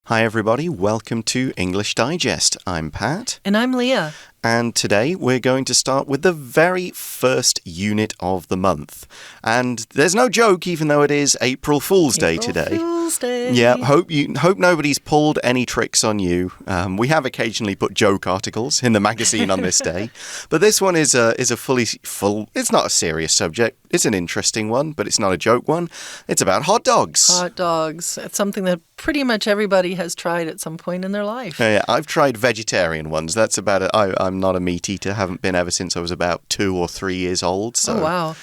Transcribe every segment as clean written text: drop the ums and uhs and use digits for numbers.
Hi everybody, welcome to English Digest. I'm Pat. And I'm Leah. And today we're going to start with the very first unit of the month. And there's no joke, even though it is April Fool's Day today. April Fool's Day. Yeah, hope nobody's pulled any tricks on you. We have occasionally put joke articles in the magazine on this day. But this one is a full, it's not a serious subject. It's an interesting one, but it's not a joke one. It's about hot dogs. Hot dogs. It's something that pretty much everybody has tried at some point in their life. Yeah, I've tried vegetarian ones. That's about it. I'm not a meat eater. Haven't been ever since I was about 2 or 3 years old. So. Oh, wow.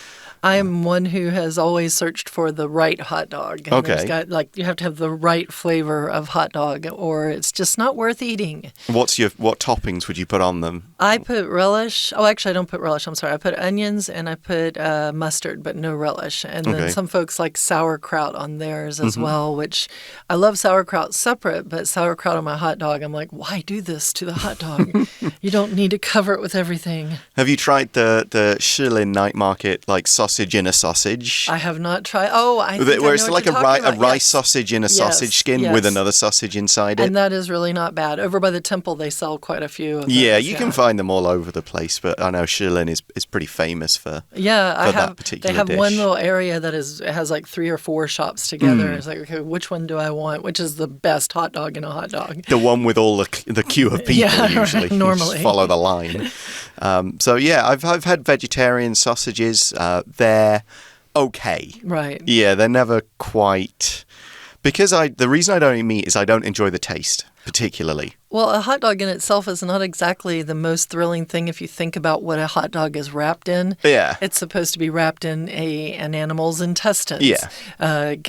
I'm one who has always searched for the right hot dog. And Okay. You have to have the right flavor of hot dog or it's just not worth eating. What toppings would you put on them? I put relish. Oh, actually, I don't put relish. I'm sorry. I put onions and I put mustard, but no relish. And then some folks like sauerkraut on theirs as well, which I love sauerkraut separate, but sauerkraut on my hot dog, I'm like, why do this to the hot dog? You don't need to cover it with everything. Have you tried the Shilin night market, like sausage in a sausage? I have not tried. Oh, I think where I it's know like what you're talking about. a rice sausage in a sausage skin with another sausage inside it. And that is really not bad. Over by the temple, they sell quite a few of those. Yeah, you can find them all over the place, but I know Shilin is pretty famous for that particular They have dish. one little area that has like 3 or 4 shops together. It's like, okay, which one do I want? Which is the best hot dog in a hot dog? The one with all the queue of people usually. Normally. Just follow the line. So yeah, I've had vegetarian sausages. They're okay. Right. Yeah, they're never quite... Because the reason I don't eat meat is I don't enjoy the taste, particularly. Well, a hot dog in itself is not exactly the most thrilling thing if you think about what a hot dog is wrapped in. Yeah. It's supposed to be wrapped in an animal's intestines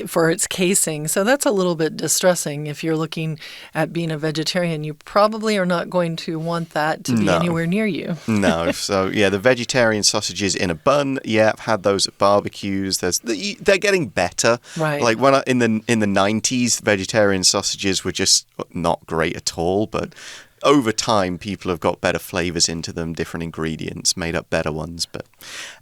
for its casing. So that's a little bit distressing. If you're looking at being a vegetarian, you probably are not going to want that to be anywhere near you. No. So, yeah, the vegetarian sausages in a bun, I've had those at barbecues. They're getting better. Right. Like in the 90s, vegetarian sausages were just not great at all. But over time, people have got better flavors into them, different ingredients, made up better ones. But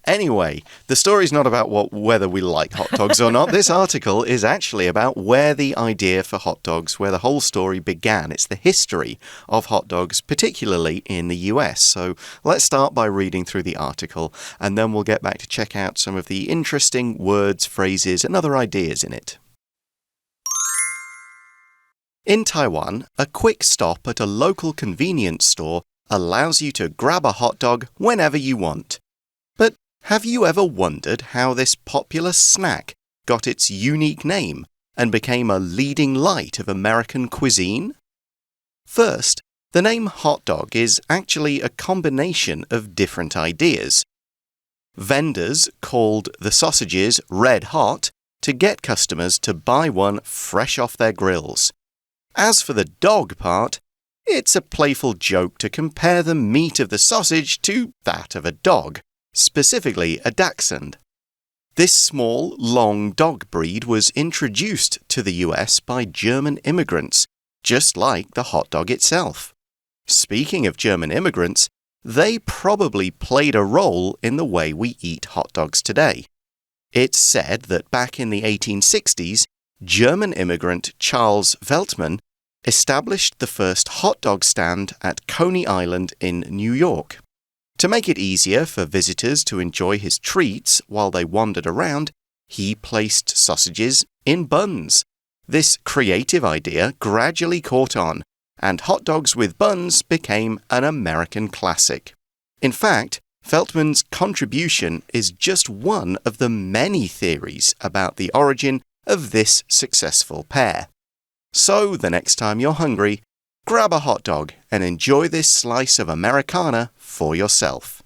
anyway, the story's not about whether we like hot dogs or not. This article is actually about where the idea for hot dogs, where the whole story began. It's the history of hot dogs, particularly in the US. So let's start by reading through the article, and then we'll get back to check out some of the interesting words, phrases, and other ideas in it. In Taiwan, a quick stop at a local convenience store allows you to grab a hot dog whenever you want. But have you ever wondered how this popular snack got its unique name and became a leading light of American cuisine? First, the name hot dog is actually a combination of different ideas. Vendors called the sausages red hot to get customers to buy one fresh off their grills. As for the dog part, it's a playful joke to compare the meat of the sausage to that of a dog, specifically a dachshund. This small, long dog breed was introduced to the US by German immigrants, just like the hot dog itself. Speaking of German immigrants, they probably played a role in the way we eat hot dogs today. It's said that back in the 1860s, German immigrant Charles Veltman established the first hot dog stand at Coney Island in New York. To make it easier for visitors to enjoy his treats while they wandered around, he placed sausages in buns. This creative idea gradually caught on, and hot dogs with buns became an American classic. In fact, Veltman's contribution is just one of the many theories about the origin of this successful pair. So, the next time you're hungry, grab a hot dog and enjoy this slice of Americana for yourself.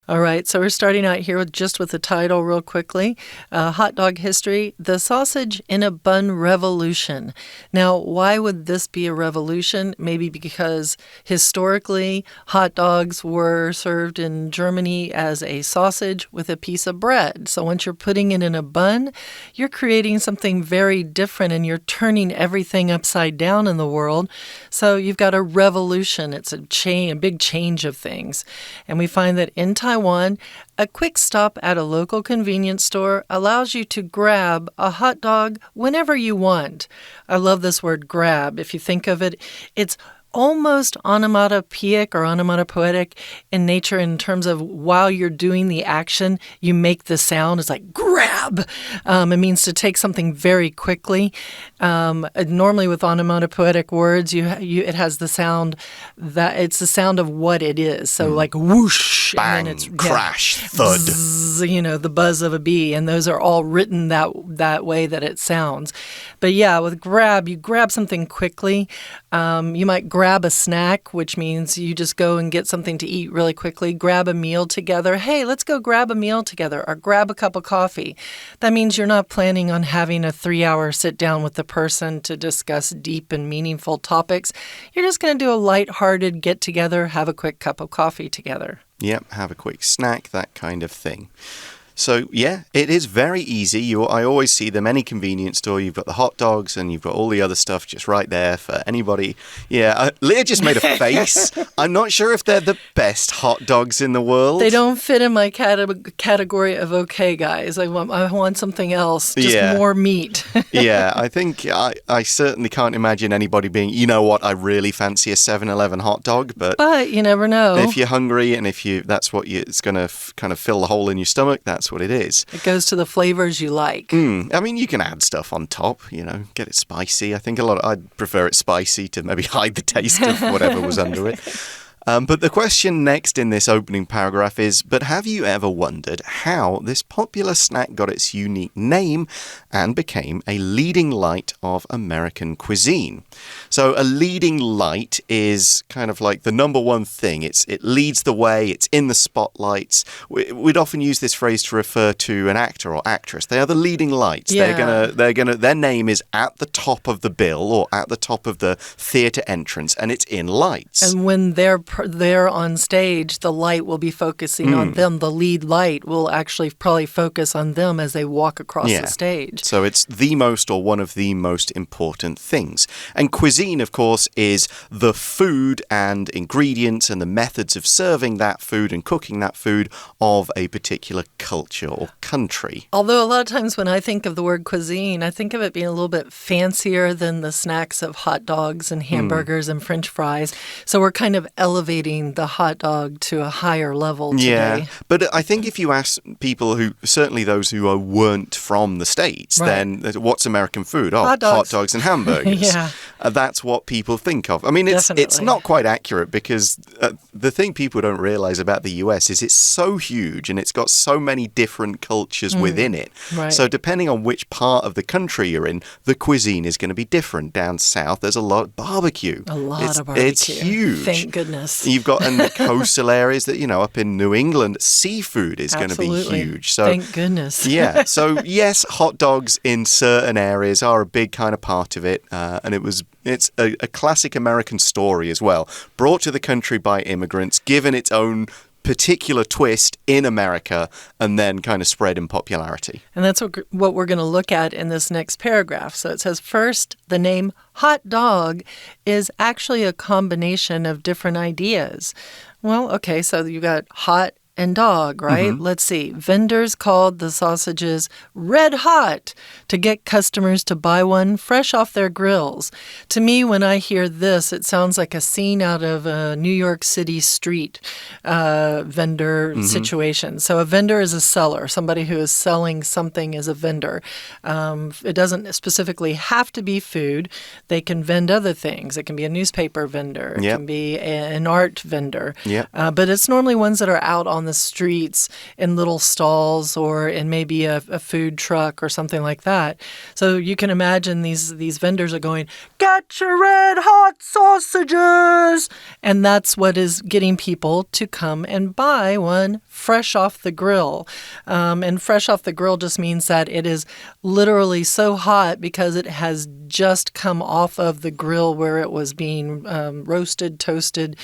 All right, so we're starting out here with the title real quickly. Hot dog history, the sausage in a bun revolution. Now, why would this be a revolution? Maybe because historically, hot dogs were served in Germany as a sausage with a piece of bread. So once you're putting it in a bun, you're creating something very different and you're turning everything upside down in the world. So you've got a revolution. It's a big change of things. And we find that in Taiwan, 1, a quick stop at a local convenience store allows you to grab a hot dog whenever you want. I love this word grab. If you think of it, it's almost onomatopoeic or onomatopoetic in nature in terms of while you're doing the action, you make the sound. It's like grab. It means to take something very quickly. Normally with onomatopoetic words, it has the sound that it's the sound of what it is. So like whoosh. Bang, and then it's, crash, thud. Zzz, the buzz of a bee. And those are all written that way that it sounds. But yeah, with grab, you grab something quickly. You might grab a snack, which means you just go and get something to eat really quickly. Grab a meal together. Hey, let's go grab a meal together. Or grab a cup of coffee. That means you're not planning on having a 3-hour sit down with the person to discuss deep and meaningful topics. You're just going to do a lighthearted get together, have a quick cup of coffee together. Yep, have a quick snack, that kind of thing. So, yeah, it is very easy. I always see them, any convenience store, you've got the hot dogs and you've got all the other stuff just right there for anybody. Yeah, Leah just made a face. I'm not sure if they're the best hot dogs in the world. They don't fit in my category of okay, guys. I want something else, just more meat. Yeah, I think I certainly can't imagine anybody being, you know what, I really fancy a 7-Eleven hot dog. But you never know. If you're hungry and that's what it's going to kind of fill the hole in your stomach, that's what it is. It goes to the flavors you like. I mean, you can add stuff on top, get it spicy. I think I'd prefer it spicy to maybe hide the taste of whatever was under it. But the question next in this opening paragraph is, but have you ever wondered how this popular snack got its unique name and became a leading light of American cuisine? So a leading light is kind of like the number one thing. It leads the way. It's in the spotlights. We'd often use this phrase to refer to an actor or actress. They are the leading lights. Yeah. Their name is at the top of the bill or at the top of the theater entrance, and it's in lights. And when they're on stage, the light will be focusing on them. The lead light will actually probably focus on them as they walk across the stage. So it's the most or one of the most important things. And cuisine, of course, is the food and ingredients and the methods of serving that food and cooking that food of a particular culture or country. Although a lot of times when I think of the word cuisine, I think of it being a little bit fancier than the snacks of hot dogs and hamburgers and French fries. So we're kind of elevating the hot dog to a higher level today. Yeah, but I think if you ask people certainly those who weren't from the States, then what's American food? Oh, hot dogs and hamburgers. That's what people think of. I mean, it's not quite accurate because the thing people don't realize about the US is it's so huge and it's got so many different cultures within it. Right. So depending on which part of the country you're in, the cuisine is going to be different. Down south, there's a lot of barbecue. A lot of barbecue. It's huge. Thank goodness. You've got in the coastal areas that, up in New England, seafood is going to be huge. So, thank goodness. Yeah. So, yes, hot dogs in certain areas are a big kind of part of it. And it's a classic American story as well. Brought to the country by immigrants, given its own particular twist in America, and then kind of spread in popularity. And that's what we're going to look at in this next paragraph. So it says, first, the name hot dog is actually a combination of different ideas. Well, okay, so you got hot and dog, right? Let's see. Vendors called the sausages red hot to get customers to buy one fresh off their grills. To me, when I hear this, it sounds like a scene out of a New York City street vendor situation. So a vendor is a seller. Somebody who is selling something is a vendor. It doesn't specifically have to be food. They can vend other things. It can be a newspaper vendor. It can be an art vendor. But it's normally ones that are out on the streets in little stalls or in maybe a food truck or something like that. So you can imagine these vendors are going, get your red hot sausages! And that's what is getting people to come and buy one fresh off the grill. And fresh off the grill just means that it is literally so hot because it has just come off of the grill where it was being roasted, toasted,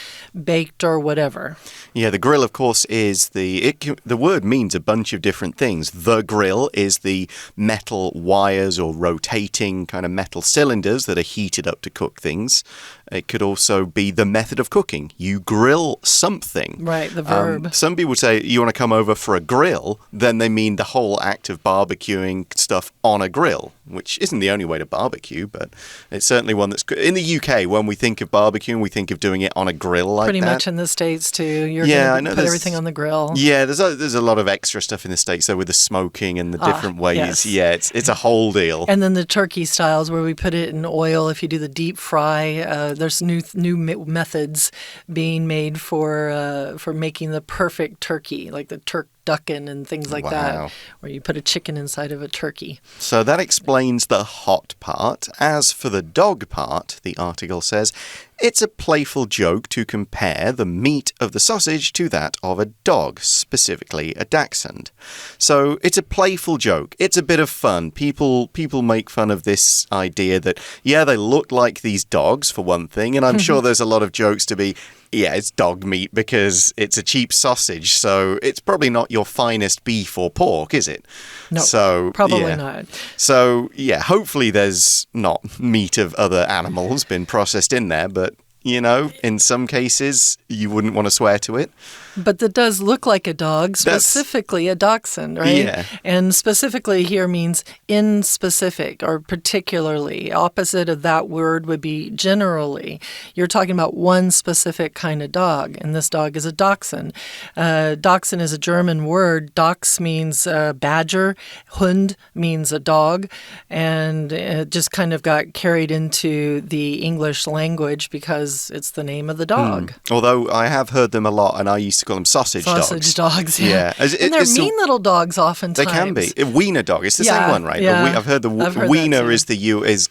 baked, or whatever. Yeah, the grill, of course, is the word means a bunch of different things. The grill is the metal wires or rotating kind of metal cylinders that are heated up to cook things. It could also be the method of cooking. You grill something. Right, the verb. Some people say, you want to come over for a grill, then they mean the whole act of barbecuing stuff on a grill, which isn't the only way to barbecue, but it's certainly one that's good. In the UK, when we think of barbecuing, we think of doing it on a grill like Pretty that. much in the States, too. You're going to put everything on the grill. Yeah, there's a lot of extra stuff in the States, though, with the smoking and the different ways. Yes. Yeah, it's a whole deal. And then the turkey styles where we put it in oil. If you do the deep fry, there's new methods being made for making the perfect turkey, like the turducken and things like that, where you put a chicken inside of a turkey. So that explains the hot part. As for the dog part, the article says, it's a playful joke to compare the meat of the sausage to that of a dog, specifically a dachshund. So it's a playful joke. It's a bit of fun. People make fun of this idea that, yeah, they look like these dogs, for one thing, and I'm sure there's a lot of jokes to be, yeah, it's dog meat because it's a cheap sausage, so it's probably not your finest beef or pork, is it? No, so, probably not. So, yeah, hopefully there's not meat of other animals been processed in there, but, you know, in some cases, you wouldn't want to swear to it. But that does look like a dog, specifically a dachshund, right? Yeah. And specifically here means in specific or particularly. Opposite of that word would be generally. You're talking about one specific kind of dog, and this dog is a dachshund. Dachshund is a German word. Dachs means badger. Hund means a dog. And it just kind of got carried into the English language because it's the name of the dog. Although I have heard them a lot, and I used to call them sausage dogs. Sausage dogs, yeah. And they're mean little dogs oftentimes. They can be. A wiener dog. It's the same one, right? Yeah. I've heard wiener is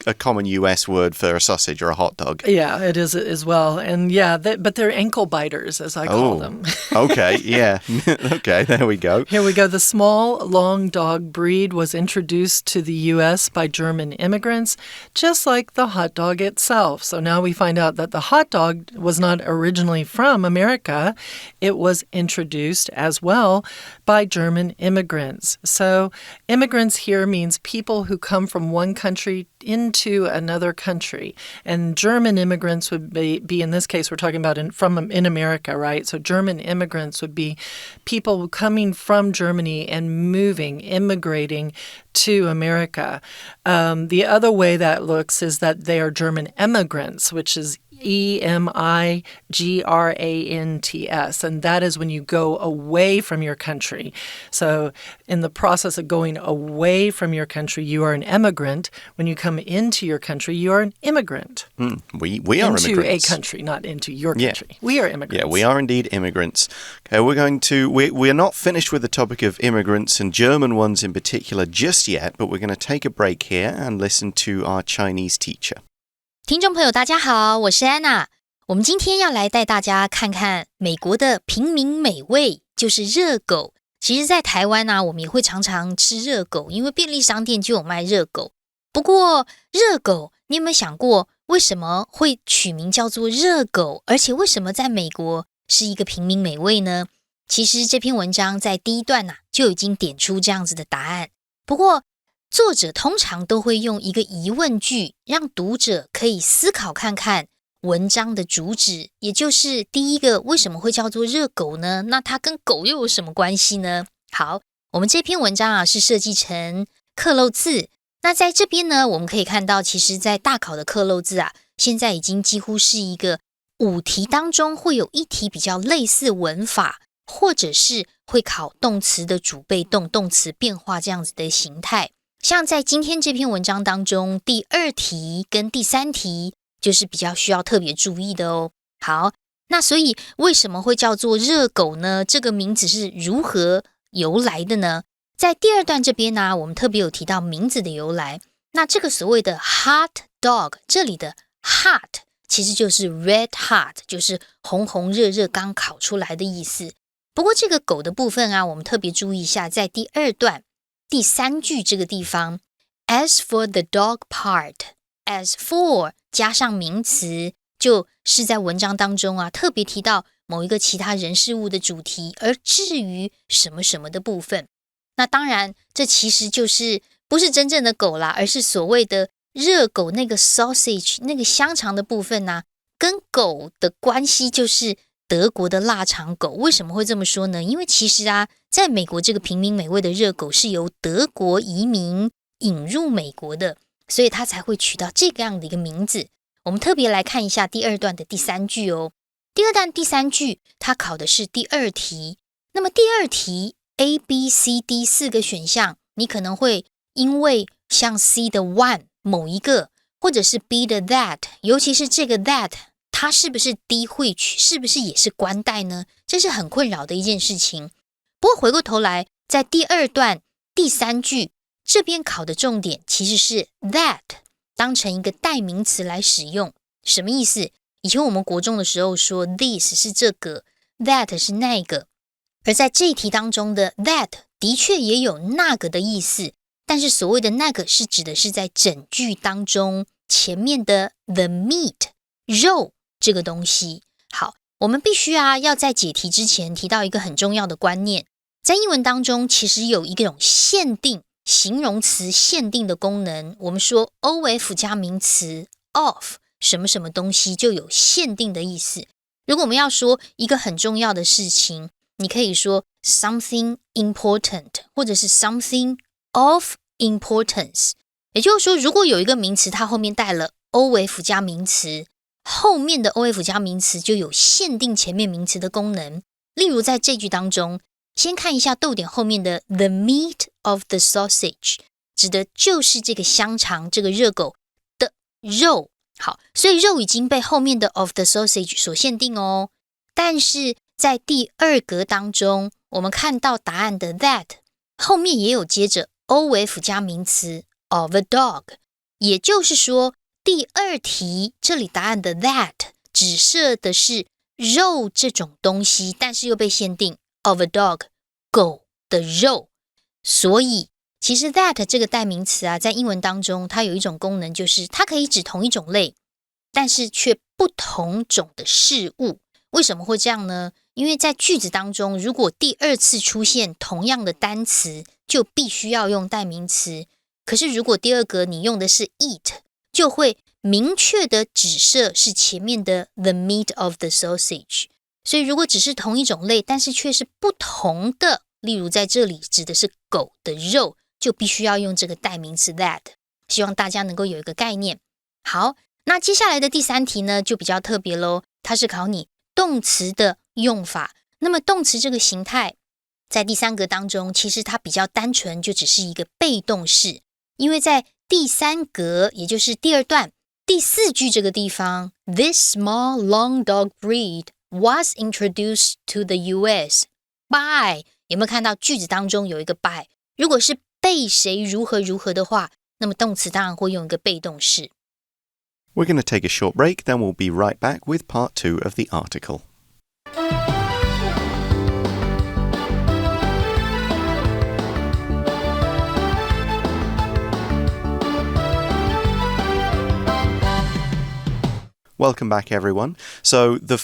a common US word for a sausage or a hot dog. Yeah, it is as well. And yeah, but they're ankle biters, as I call them. Okay, yeah. Okay, there we go. Here we go. The small, long dog breed was introduced to the U.S. by German immigrants, just like the hot dog itself. So now we find out that the hot dog was not originally from America. It was introduced as well by German immigrants. So immigrants here means people who come from one country into another country. And German immigrants would be in this case, we're talking about in America, right? So German immigrants would be people coming from Germany and immigrating to America. The other way that looks is that they are German emigrants, which is emigrants, and that is when you go away from your country. So in the process of going away from your country, you are an emigrant. When you come into your country, you are an immigrant. We are immigrants. Into a country, not into your country. Yeah. We are immigrants. Yeah, we are indeed immigrants. Okay, we're not finished with the topic of immigrants and German ones in particular just yet, but we're going to take a break here and listen to our Chinese teacher. 听众朋友大家好，我是安娜。我们今天要来带大家看看美国的平民美味，就是热狗。其实在台湾我们也会常常吃热狗，因为便利商店就有卖热狗。不过热狗，你有没有想过为什么会取名叫做热狗，而且为什么在美国是一个平民美味呢？其实这篇文章在第一段就已经点出这样子的答案。不过作者通常都会用一个疑问句，让读者可以思考看看文章的主旨，也就是第一个，为什么会叫做热狗呢？那它跟狗又有什么关系呢？好，我们这篇文章是设计成克漏字。那在这边呢，我们可以看到，其实在大考的克漏字现在已经几乎是一个5题当中会有1题比较类似文法，或者是会考动词的主被动、动词变化这样子的形态。像在今天这篇文章当中，第2题跟第3题就是比较需要特别注意的哦。好，那所以为什么会叫做热狗呢？这个名字是如何由来的呢？在第2段这边我们特别有提到名字的由来。那这个所谓的 hot dog， 这里的 hot 其实就是 red hot， 就是红红热热刚烤出来的意思。不过这个狗的部分我们特别注意一下，在第2段第3句这个地方 as for the dog part， as for 加上名词，就是在文章当中特别提到某一个其他人事物的主题，而至于什么什么的部分。那当然这其实就是不是真正的狗啦，而是所谓的热狗那个 sausage 那个香肠的部分跟狗的关系就是德国的腊肠狗。为什么会这么说呢？因为其实啊，在美国这个平民美味的热狗是由德国移民引入美国的，所以它才会取到这个样的一个名字。我们特别来看一下第二段的第3句哦。第二段第3句，它考的是第2题。那么第2题 A、B、C、D 4个选项，你可能会因为像 C 的 one 某一个，或者是 B 的 that， 尤其是这个 that， 它是不是 D 会取，是不是也是关代呢？这是很困扰的一件事情。不过回过头来，在第2段第3句这边考的重点其实是 that 当成一个代名词来使用。什么意思？以前我们国中的时候说 this 是这个， that 是那个，而在这一题当中的 that 的确也有那个的意思，但是所谓的那个是指的是在整句当中前面的 the meat 肉这个东西。好，我们必须要在解题之前提到一个很重要的观念，在英文当中其实有一种限定形容词限定的功能。我们说 of 加名词 of 什么什么东西就有限定的意思。如果我们要说一个很重要的事情，你可以说 something important 或者是 something of importance。 也就是说，如果有一个名词它后面带了 of 加名词，后面的 of 加名词就有限定前面名词的功能。例如在这句当中，先看一下逗点后面的 the meat of the sausage， 指的就是这个香肠这个热狗的肉。好，所以肉已经被后面的 of the sausage 所限定哦。但是在第2格当中，我们看到答案的 that 后面也有接着 of 加名词 of a dog， 也就是说第2题这里答案的 that 指涉的是肉这种东西，但是又被限定 of a dog 狗的肉。所以其实 that 这个代名词在英文当中它有一种功能，就是它可以指同一种类，但是却不同种的事物。为什么会这样呢？因为在句子当中，如果第2次出现同样的单词，就必须要用代名词。可是如果第2格你用的是 eat， 就会明确的指涉是前面的 the meat of the sausage。 所以如果只是同一种类，但是却是不同的，例如在这里指的是狗的肉，就必须要用这个代名词 that。 希望大家能够有一个概念。好，那接下来的第3题呢就比较特别咯，它是考你动词的用法。那么动词这个形态在第3格当中，其实它比较单纯，就只是一个被动式。因为在第3格，也就是第2段第4句这个地方， This small long dog breed was introduced to the US by， 有没有看到句子当中有一个 by？ 如果是被谁如何如何的话，那么动词当然会用一个被动式。We're going to take a short break, then we'll be right back with part 2 of the article. Welcome back, everyone. So the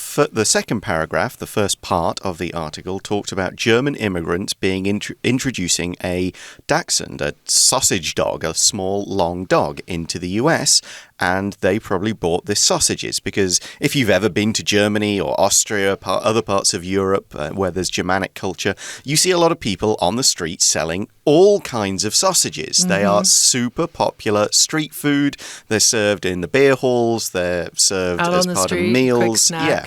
second paragraph, the first part of the article, talked about German immigrants introducing a Dachshund, a sausage dog, a small, long dog, into the US, and they probably bought this sausages because if you've ever been to Germany or Austria, other parts of Europe where there's Germanic culture, you see a lot of people on the street selling all kinds of sausages. Mm-hmm. They are super popular street food. They're served in the beer halls. They're served as part of meals. Quick snack. Yeah.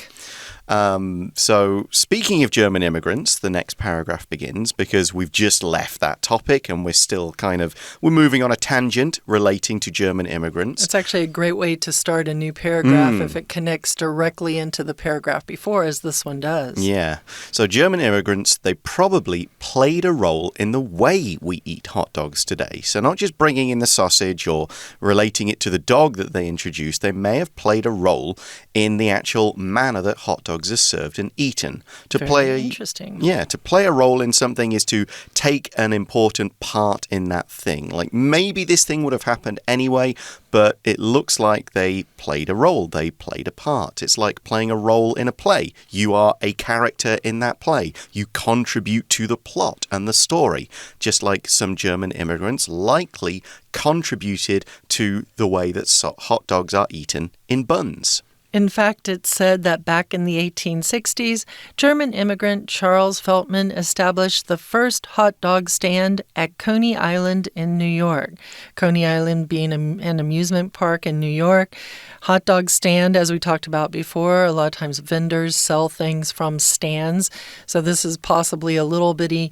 So speaking of German immigrants, the next paragraph begins because we've just left that topic and we're moving on a tangent relating to German immigrants. It's actually a great way to start a new paragraph if it connects directly into the paragraph before, as this one does. Yeah. So German immigrants, they probably played a role in the way we eat hot dogs today. So not just bringing in the sausage or relating it to the dog that they introduced, they may have played a role in the actual manner that hot dogs are served and eaten. Interesting. Yeah, to play a role in something is to take an important part in that thing. Like maybe this thing would have happened anyway, but it looks like they played a role. They played a part. It's like playing a role in a play. You are a character in that play. You contribute to the plot and the story, just like some German immigrants likely contributed to the way that hot dogs are eaten in buns. In fact, it's said that back in the 1860s, German immigrant Charles Feltman established the first hot dog stand at Coney Island in New York. Coney Island being an amusement park in New York. Hot dog stand, as we talked about before, a lot of times vendors sell things from stands. So this is possibly a little bitty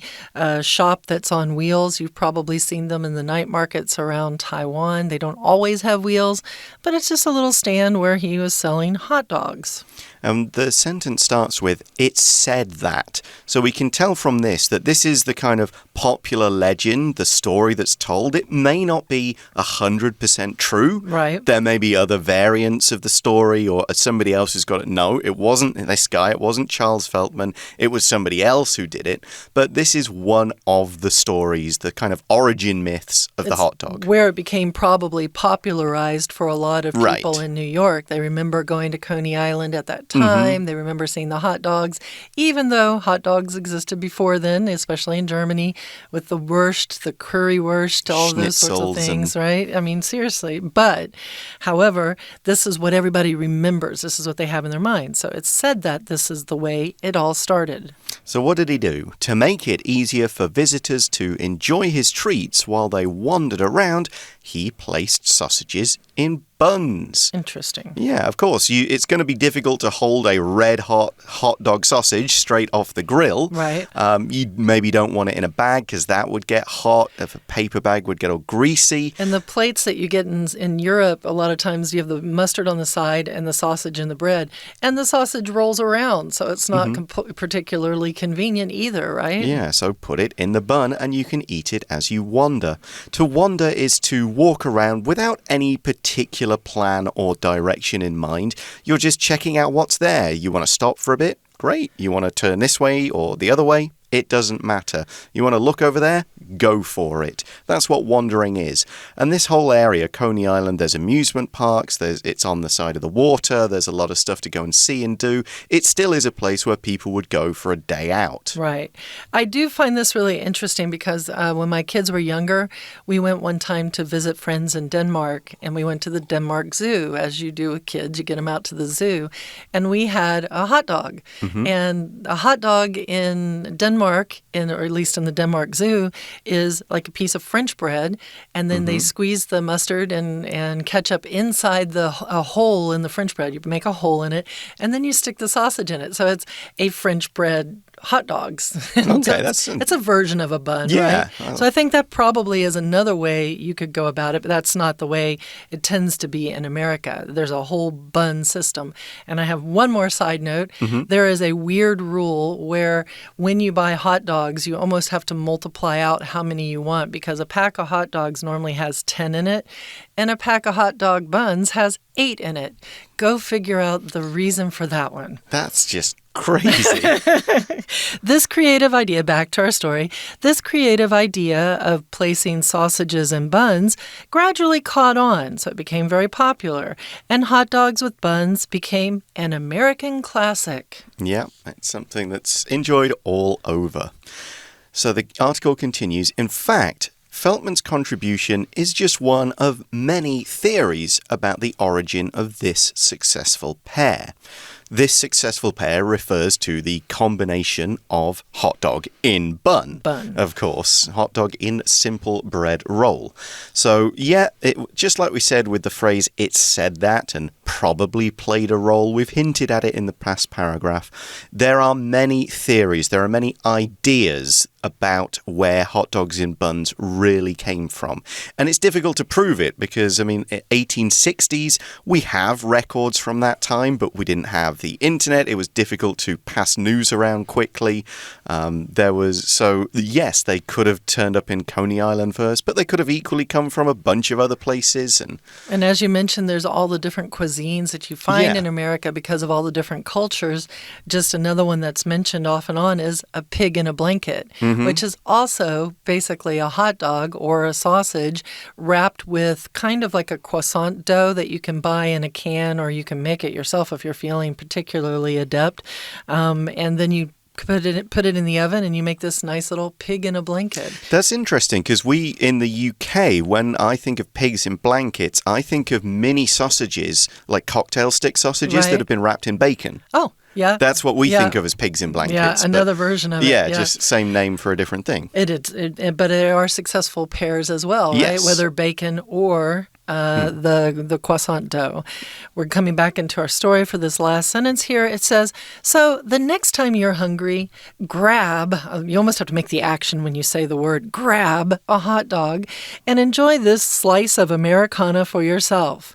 shop that's on wheels. You've probably seen them in the night markets around Taiwan. They don't always have wheels, but it's just a little stand where he was selling hot dogs. The sentence starts with, "It's said that." So we can tell from this that this is the kind of popular legend, the story that's told. It may not be 100% true. Right. There may be other variants of the story, or somebody else has got it. No, it wasn't this guy. It wasn't Charles Feltman. It was somebody else who did it. But this is one of the stories, the kind of origin myths of the hot dog. Where it became probably popularized for a lot of people Right. in New York. They remember going to Coney Island at that time. They remember seeing the hot dogs, even though hot dogs existed before then, especially in Germany, with the Wurst, the currywurst, all those sorts of things, right? I mean, seriously. But, however, this is what everybody remembers. This is what they have in their mind. So it's said that this is the way it all started. So what did he do? To make it easier for visitors to enjoy his treats while they wandered around, he placed sausages in buns. Interesting. Yeah, of course. It's going to be difficult to hold a red-hot hot dog sausage straight off the grill. Right. You maybe don't want it in a bag because that would get hot. If a paper bag would get all greasy. And the plates that you get in Europe, a lot of times you have the mustard on the side and the sausage in the bread. And the sausage rolls around, so it's not particularly convenient either, right? Yeah, so put it in the bun and you can eat it as you wander. To wander is to walk around without any particular plan or direction in mind. You're just checking out what's there. You want to stop for a bit? Great. You want to turn this way or the other way? It doesn't matter. You want to look over there? Go for it. That's what wandering is. And this whole area, Coney Island, there's amusement parks, it's on the side of the water, there's a lot of stuff to go and see and do. It still is a place where people would go for a day out. Right. I do find this really interesting because when my kids were younger, we went one time to visit friends in Denmark, and we went to the Denmark Zoo. As you do with kids, you get them out to the zoo. And we had a hot dog. And a hot dog in Denmark, or at least in the Denmark Zoo, is like a piece of French bread, and then they squeeze the mustard and ketchup inside a hole in the French bread. You make a hole in it, and then you stick the sausage in it. So it's a French bread hot dogs. Okay, it's a version of a bun, yeah, right? So I think that probably is another way you could go about it, but that's not the way it tends to be in America. There's a whole bun system. And I have one more side note. There is a weird rule where when you buy hot dogs, you almost have to multiply out how many you want, because a pack of hot dogs normally has 10 in it, and a pack of hot dog buns has 8 in it. Go figure out the reason for that one. That's just crazy. This creative idea, back to our story, this creative idea of placing sausages in buns gradually caught on, so it became very popular, and hot dogs with buns became an American classic. Yeah, it's something that's enjoyed all over. So the article continues. In fact, Feltman's contribution is just one of many theories about the origin of this successful pair. This successful pair refers to the combination of hot dog in bun. Of course, hot dog in simple bread roll. So, yeah, just like we said with the phrase, "it's said that," and probably played a role, we've hinted at it in the past paragraph. There are many theories, there are many ideas about where hot dogs in buns really came from. And it's difficult to prove it because, 1860s, we have records from that time, but we didn't have the internet. It was difficult to pass news around quickly. Yes, they could have turned up in Coney Island first, but they could have equally come from a bunch of other places. And as you mentioned, there's all the different cuisines that you find in America because of all the different cultures. Just another one that's mentioned off and on is a pig in a blanket, which is also basically a hot dog or a sausage wrapped with kind of like a croissant dough that you can buy in a can, or you can make it yourself if you're feeling particularly adept. And then you put it in the oven, and you make this nice little pig in a blanket. That's interesting because we in the UK, when I think of pigs in blankets, I think of mini sausages, like cocktail stick sausages that have been wrapped in bacon. Oh, yeah. That's what we think of as pigs in blankets. Yeah, another version of it. Yeah, just same name for a different thing. But there are successful pairs as well, right? Whether bacon or the croissant dough. We're coming back into our story for this last sentence here. It says, so the next time you're hungry, grab, you almost have to make the action when you say the word, grab a hot dog and enjoy this slice of Americana for yourself.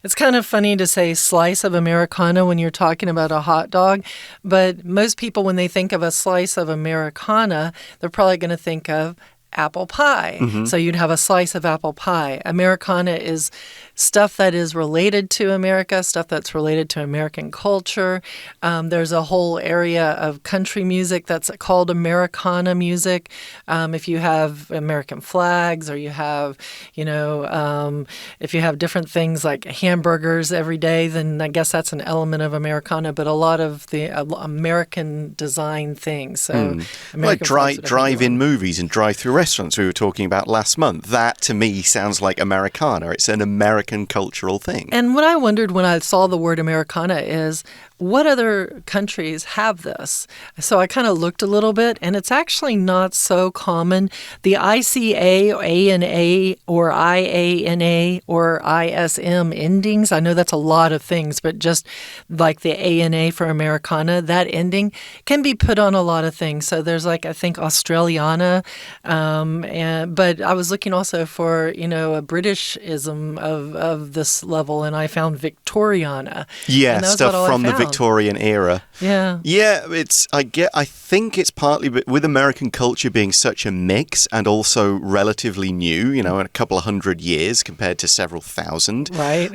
It's kind of funny to say slice of Americana when you're talking about a hot dog, but most people, when they think of a slice of Americana, they're probably going to think of apple pie. So you'd have a slice of apple pie. Americana is stuff that is related to America, stuff that's related to American culture. There's a whole area of country music that's called Americana music. If you have American flags or you have, if you have different things like hamburgers every day, then I guess that's an element of Americana, but a lot of the American design things. So like drive-in movies and drive-through restaurants we were talking about last month. That, to me, sounds like Americana. It's an American cultural thing. And what I wondered when I saw the word Americana is, what other countries have this? So I kind of looked a little bit, and it's actually not so common. The ICA, ANA, or IANA, or ISM endings, I know that's a lot of things, but just like the ANA for Americana, that ending can be put on a lot of things. So there's I think Australiana, but I was looking also for, a Britishism of this level, and I found Victoriana. Yeah, stuff from the Victorian era. Yeah. Yeah, I think it's partly with American culture being such a mix and also relatively new, a couple of 100 years compared to several thousand. Right.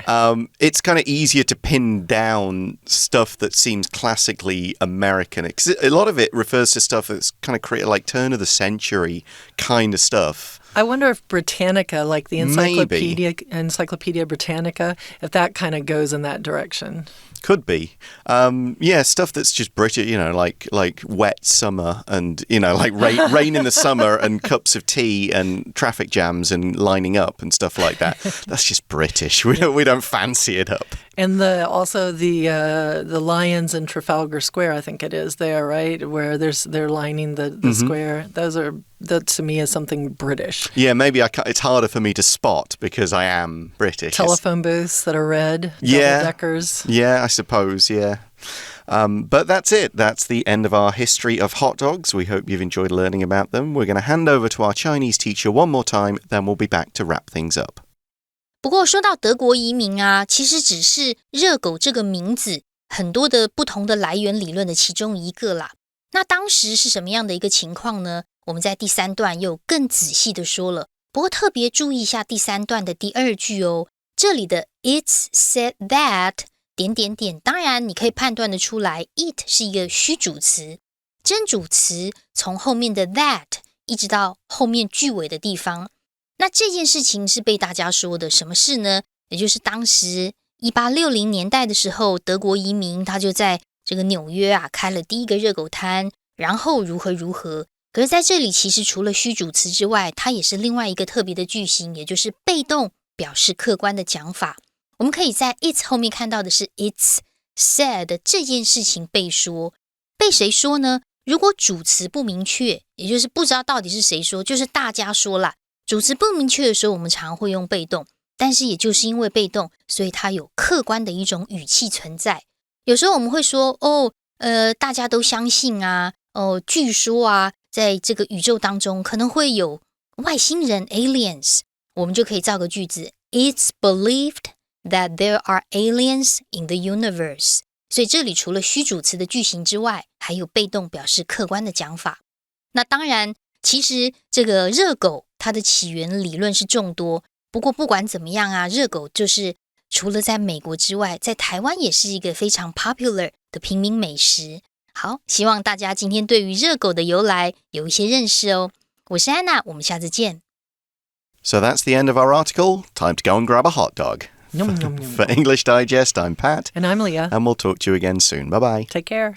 It's kind of easier to pin down stuff that seems classically American. Because a lot of it refers to stuff that's kind of created like turn of the century kind of stuff. I wonder if Britannica, like the Encyclopedia Britannica, if that kind of goes in that direction. Could be. Stuff that's just British, like wet summer and, like rain in the summer and cups of tea and traffic jams and lining up and stuff like that. That's just British. We don't fancy it up. And also the lions in Trafalgar Square, I think it is there, right? Where they're lining the square. That to me is something British. Yeah, maybe it's harder for me to spot because I am British. Telephone booths that are red, double-deckers. Yeah, I suppose, yeah. But that's it. That's the end of our history of hot dogs. We hope you've enjoyed learning about them. We're going to hand over to our Chinese teacher one more time, then we'll be back to wrap things up. 不过说到德国移民啊，其实只是热狗这个名字很多的不同的来源理论的其中一个啦。那当时是什么样的一个情况呢？我们在第3段又更仔细的说了，不过特别注意一下第3段的第2句哦，这里的 It's said that 当然你可以判断的出来 it 是一个虚主词，真主词从后面的 that 一直到后面句尾的地方。那这件事情是被大家说的什么事呢？也就是当时1860年代的时候，德国移民他就在这个纽约啊开了第一个热狗摊，然后如何。可是在这里其实除了虚主词之外，它也是另外一个特别的句型，也就是被动表示客观的讲法。我们可以在 it's 后面看到的是 it's said 这件事情被说，被谁说呢？如果主词不明确，也就是不知道到底是谁说，就是大家说啦。主词不明确的时候，我们常会用被动，但是也就是因为被动，所以它有客观的一种语气存在。有时候我们会说大家都相信啊，据说啊，在这个宇宙当中可能会有外星人 aliens， 我们就可以造个句子 It's believed that there are aliens in the universe。 所以这里除了虚主词的句型之外，还有被动表示客观的讲法。那当然其实这个热狗它的起源理论是众多，不过不管怎么样啊，热狗就是除了在美国之外，在台湾也是一个非常 popular 的平民美食。好，希望大家今天对于热狗的由来有一些认识哦。我是安娜，我们下次见。So that's the end of our article. Time to go and grab a hot dog. Yum, yum, yum. For English Digest, I'm Pat. And I'm Leah. And we'll talk to you again soon. Bye-bye. Take care.